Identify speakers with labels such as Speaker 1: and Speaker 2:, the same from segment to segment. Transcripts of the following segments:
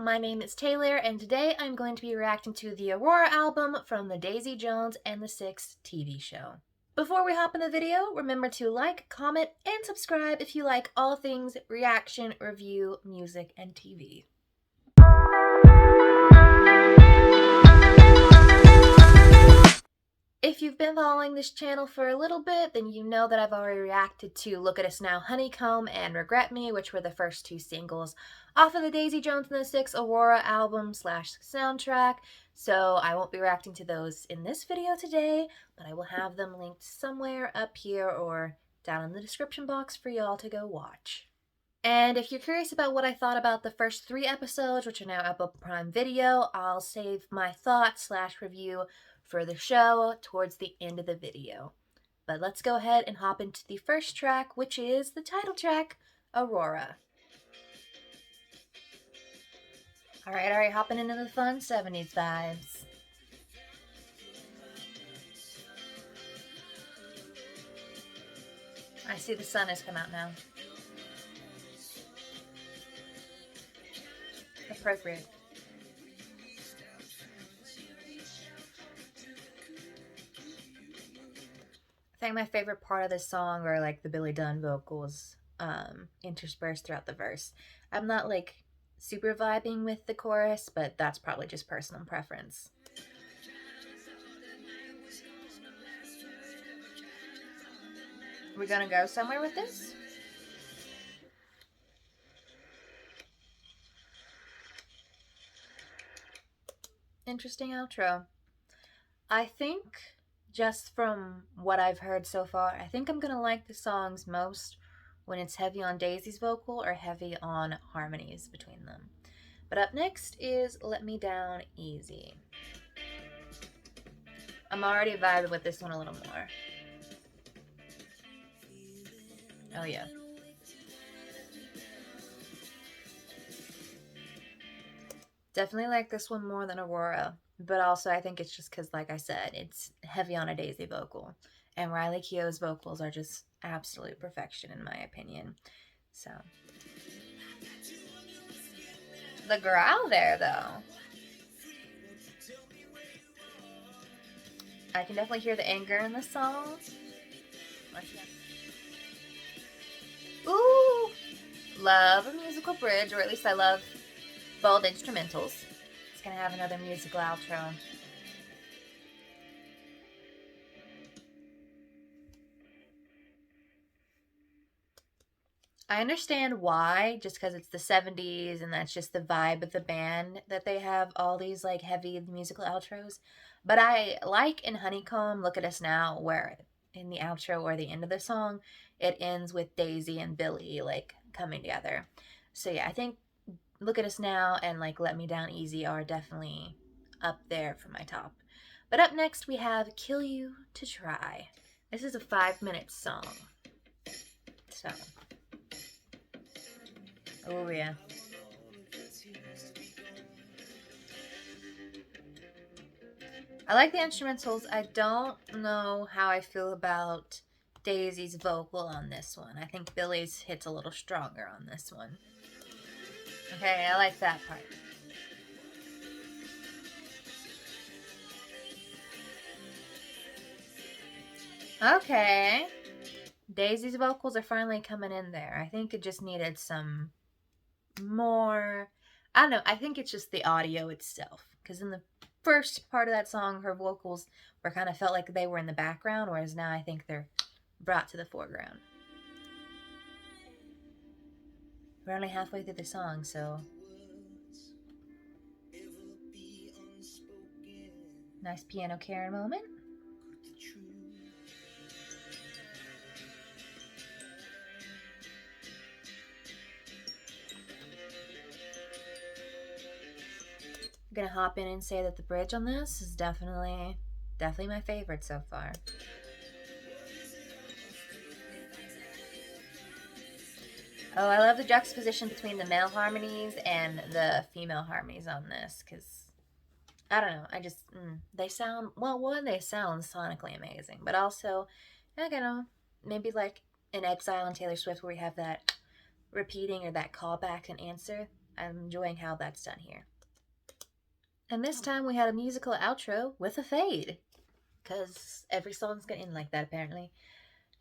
Speaker 1: my name is Taylor, and today I'm going to be reacting to the Aurora album from the Daisy Jones and the Six TV show. Before we hop in the video, remember to like, comment, and subscribe if you like all things reaction, review, music, and TV. If you've been following this channel for a little bit, then you know that I've already reacted to Look at Us Now, Honeycomb, and Regret Me, which were the first two singles off of the Daisy Jones and the Six Aurora album / soundtrack, so I won't be reacting to those in this video today, but I will have them linked somewhere up here or down in the description box for y'all to go watch. And if you're curious about what I thought about the first 3 episodes, which are now up on Prime Video, I'll save my thoughts / review for the show towards the end of the video. But let's go ahead and hop into the first track, which is the title track, Aurora. Alright, hopping into the fun 70s vibes. I see the sun has come out now. Appropriate. I think my favorite part of this song are like the Billy Dunn vocals interspersed throughout the verse. I'm not like super vibing with the chorus, but that's probably just personal preference. We're gonna go somewhere with this? Interesting outro. I think, just from what I've heard so far, I think I'm gonna like the songs most when it's heavy on Daisy's vocal or heavy on harmonies between them. But up next is Let Me Down Easy. I'm already vibing with this one a little more. Oh yeah. Definitely like this one more than Aurora, but also I think it's just because, like I said, it's heavy on a Daisy vocal, and Riley Keough's vocals are just absolute perfection in my opinion. So the growl there, though, I can definitely hear the anger in the song. Ooh, love a musical bridge, or at least I love bold instrumentals. It's gonna have another musical outro. I understand why, just because it's the 70s and that's just the vibe of the band that they have all these like heavy musical outros. But I like in Honeycomb, Look at Us Now, where in the outro or the end of the song, it ends with Daisy and Billy like coming together. So yeah, I think Look at Us Now and like Let Me Down Easy are definitely up there for my top. But up next we have Kill You to Try. This is a 5-minute song. So, oh yeah. I like the instrumentals. I don't know how I feel about Daisy's vocal on this one. I think Billy's hits a little stronger on this one. Okay, I like that part. Okay. Daisy's vocals are finally coming in there. I think it just needed some more... I don't know. I think it's just the audio itself. Because in the first part of that song, her vocals were kind of felt like they were in the background, whereas now I think they're brought to the foreground. We're only halfway through the song, so... Nice piano Karen moment. I'm gonna hop in and say that the bridge on this is definitely my favorite so far. Oh, I love the juxtaposition between the male harmonies and the female harmonies on this, because, I don't know, I just, they sound, well, one, they sound sonically amazing, but also, I don't know, maybe like in Exile and Taylor Swift where we have that repeating or that callback and answer. I'm enjoying how that's done here. And this time we had a musical outro with a fade, because every song's gonna end like that apparently.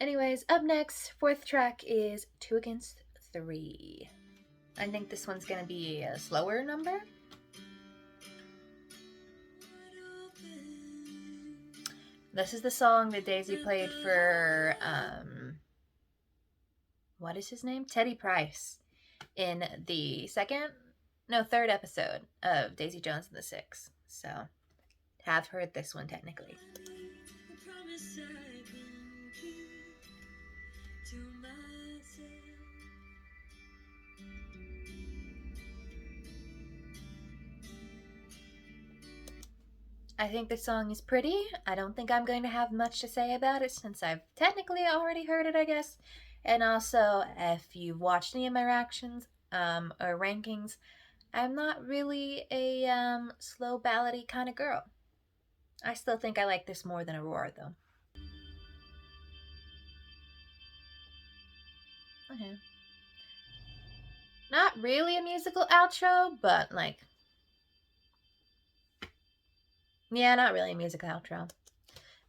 Speaker 1: Anyways, up next, fourth track is 2 Against 3. I think this one's gonna be a slower number. This is the song that Daisy played for, what is his name? Teddy Price in the third episode of Daisy Jones and the Six. So, have heard this one technically. I think the song is pretty. I don't think I'm going to have much to say about it since I've technically already heard it, I guess. And also, if you've watched any of my reactions or rankings, I'm not really a slow ballady kind of girl. I still think I like this more than Aurora, though. Okay. Not really a musical outro, but like... yeah, not really a musical outro.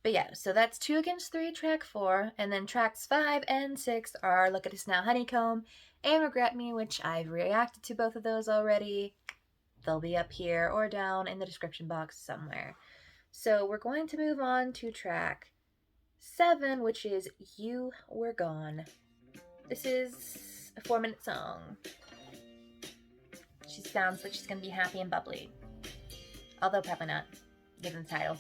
Speaker 1: But yeah, so that's 2 Against 3, track 4, and then tracks 5 and 6 are Look at Us Now, Honeycomb, and Regret Me, which I've reacted to both of those already. They'll be up here or down in the description box somewhere. So we're going to move on to track 7, which is You Were Gone. This is a 4-minute song. She sounds like she's going to be happy and bubbly. Although probably not, given the title.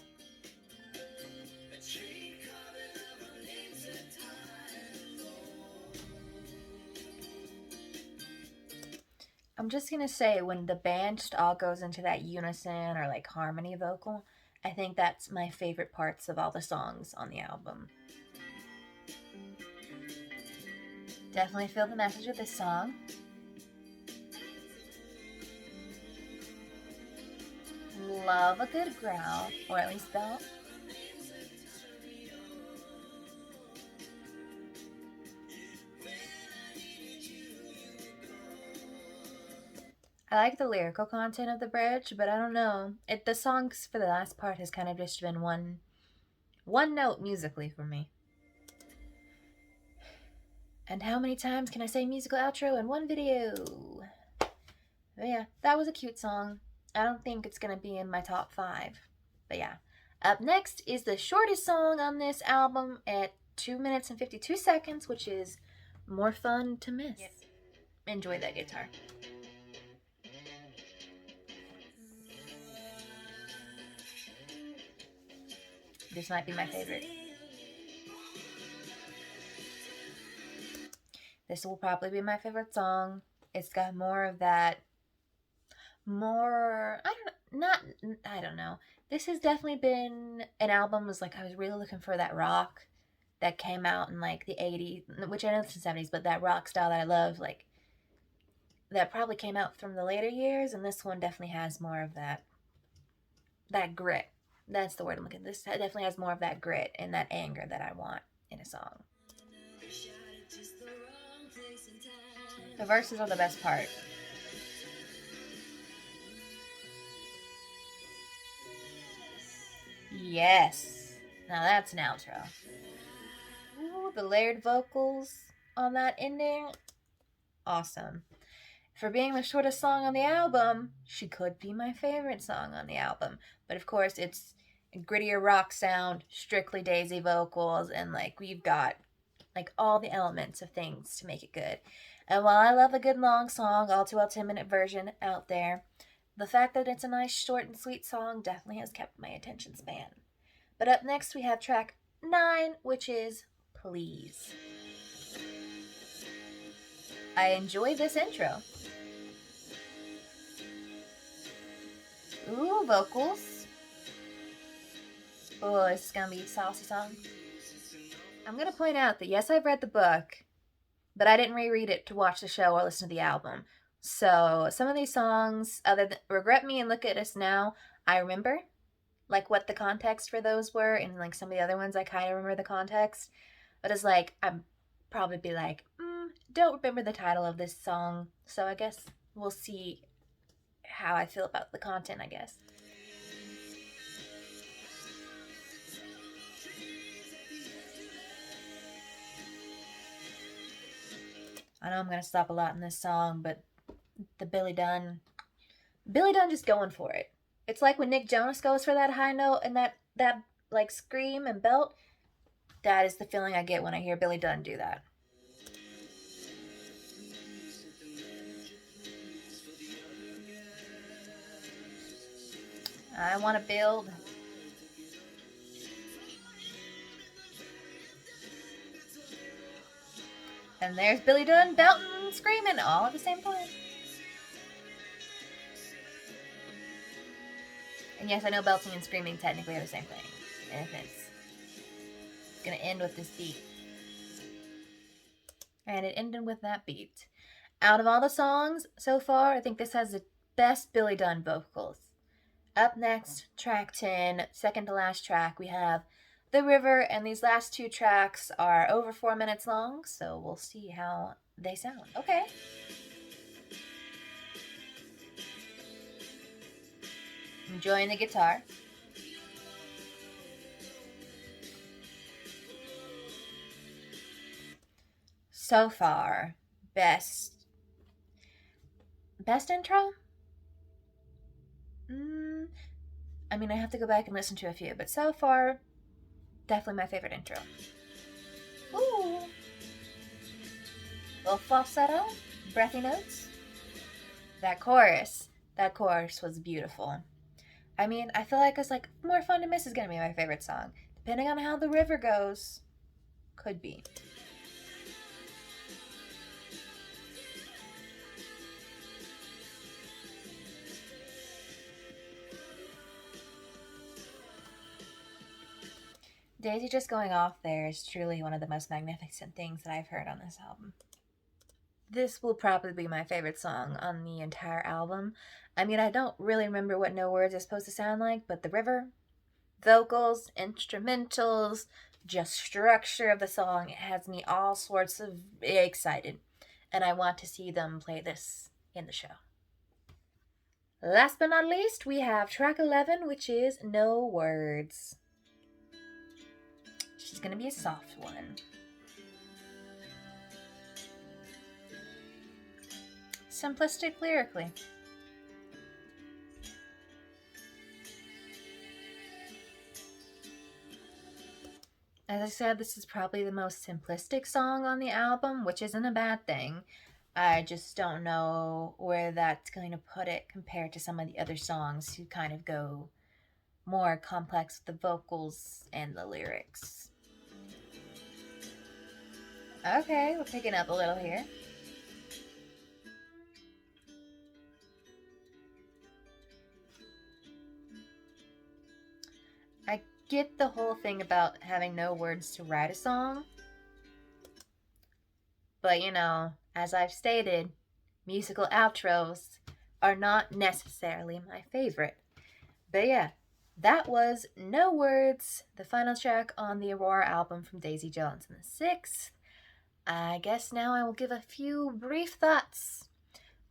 Speaker 1: I'm just gonna say, when the band just all goes into that unison or like harmony vocal, I think that's my favorite parts of all the songs on the album. Definitely feel the message of this song. Love a good growl, or at least belt. I like the lyrical content of the bridge, but I don't know. The songs for the last part has kind of just been one note musically for me. And how many times can I say musical outro in one video? But yeah, that was a cute song. I don't think it's gonna be in my top 5. But yeah. Up next is the shortest song on this album at 2 minutes and 52 seconds, which is More Fun to Miss. Yes. Enjoy that guitar. This might be my favorite. This will probably be my favorite song. It's got more of that, I don't know. This has definitely been an album was like, I was really looking for that rock that came out in like the 80s, which I know it's the 70s, but that rock style that I love, like, that probably came out from the later years, and this one definitely has more of that grit. That's the word I'm looking at. This definitely has more of that grit and that anger that I want in a song. The verses are the best part. Yes. Now that's an outro. Ooh, the layered vocals on that ending. Awesome. For being the shortest song on the album, she could be my favorite song on the album. But of course, it's a grittier rock sound, strictly Daisy vocals, and like we've got like all the elements of things to make it good. And while I love a good long song, all too well 10-minute version out there, the fact that it's a nice short and sweet song definitely has kept my attention span. But up next we have track 9, which is Please. I enjoy this intro. Ooh, vocals. Oh, this is gonna be a saucy song. I'm gonna point out that yes, I've read the book, but I didn't reread it to watch the show or listen to the album. So some of these songs, other than Regret Me and Look at Us Now, I remember, like what the context for those were, and like some of the other ones I kind of remember the context. But it's like, I'd probably be like, don't remember the title of this song, so I guess we'll see how I feel about the content, I guess. I know I'm going to stop a lot in this song, but the Billy Dunn just going for it. It's like when Nick Jonas goes for that high note and that like scream and belt. That is the feeling I get when I hear Billy Dunn do that. I want to build. And there's Billy Dunn belting, screaming, all at the same time. And yes, I know belting and screaming technically are the same thing. And it's going to end with this beat. And it ended with that beat. Out of all the songs so far, I think this has the best Billy Dunn vocals. Up next, track 10, second to last track, we have The River, and these last two tracks are over 4 minutes long, so we'll see how they sound. Okay. Enjoying the guitar. So far, best intro? I mean, I have to go back and listen to a few, but so far, definitely my favorite intro. Ooh. Little falsetto, breathy notes. That chorus was beautiful. I mean, I feel like it's like More Fun to Miss is gonna be my favorite song. Depending on how The River goes, could be. Daisy just going off there is truly one of the most magnificent things that I've heard on this album. This will probably be my favorite song on the entire album. I mean, I don't really remember what No Words is supposed to sound like, but The River, vocals, instrumentals, just structure of the song, it has me all sorts of excited. And I want to see them play this in the show. Last but not least, we have track 11, which is No Words. She's gonna be a soft one. Simplistic lyrically. As I said, this is probably the most simplistic song on the album, which isn't a bad thing. I just don't know where that's going to put it compared to some of the other songs who kind of go more complex with the vocals and the lyrics. Okay, we're picking up a little here. I get the whole thing about having no words to write a song. But, you know, as I've stated, musical outros are not necessarily my favorite. But yeah, that was No Words, the final track on the Aurora album from Daisy Jones and the Sixth. I guess now I will give a few brief thoughts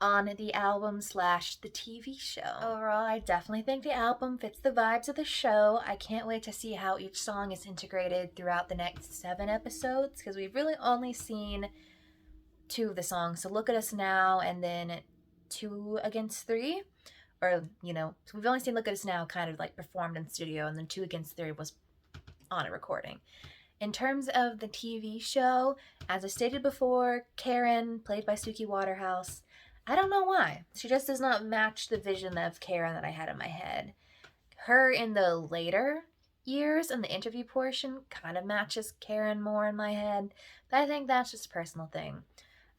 Speaker 1: on the album / the TV show. Overall, I definitely think the album fits the vibes of the show. I can't wait to see how each song is integrated throughout the next 7 episodes, because we've really only seen 2 of the songs. So Look at Us Now and then 2 Against 3. Or, you know, so we've only seen Look at Us Now kind of like performed in studio, and then 2 Against 3 was on a recording. In terms of the TV show, as I stated before, Karen, played by Suki Waterhouse, I don't know why. She just does not match the vision of Karen that I had in my head. Her in the later years and the interview portion kind of matches Karen more in my head, but I think that's just a personal thing.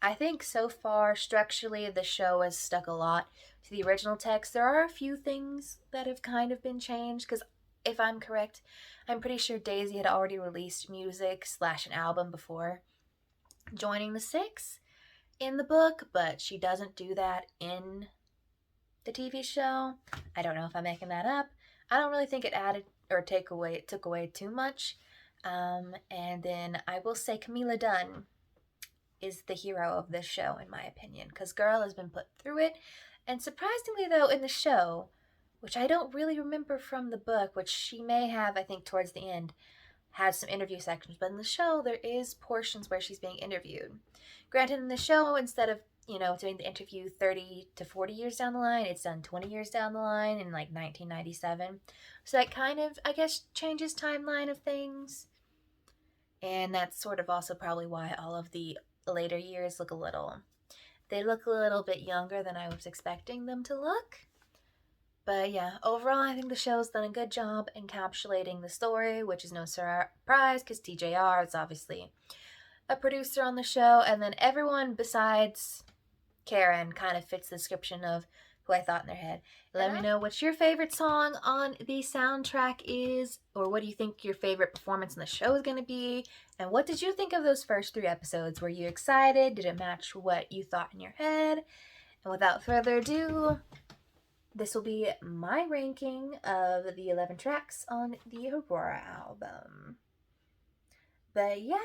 Speaker 1: I think so far, structurally, the show has stuck a lot to the original text. There are a few things that have kind of been changed, because if I'm correct, I'm pretty sure Daisy had already released music / an album before joining the Six in the book, but she doesn't do that in the TV show. I don't know if I'm making that up. I don't really think it added or took away too much. And then I will say Camila Dunn is the hero of this show, in my opinion, because girl has been put through it. And surprisingly, though, in the show, which I don't really remember from the book, which she may have, I think, towards the end, had some interview sections, but in the show, there is portions where she's being interviewed. Granted, in the show, instead of, doing the interview 30 to 40 years down the line, it's done 20 years down the line in like 1997. So that kind of, I guess, changes timeline of things. And that's sort of also probably why all of the later years look a little bit younger than I was expecting them to look. But yeah, overall, I think the show's done a good job encapsulating the story, which is no surprise because TJR is obviously a producer on the show, and then everyone besides Karen kind of fits the description of who I thought in their head. Let me know what your favorite song on the soundtrack is, or what do you think your favorite performance in the show is going to be, and what did you think of those first 3 episodes? Were you excited? Did it match what you thought in your head? And without further ado, this will be my ranking of the 11 tracks on the Aurora album. But yeah,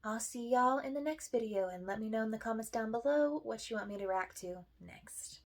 Speaker 1: I'll see y'all in the next video, and let me know in the comments down below what you want me to react to next.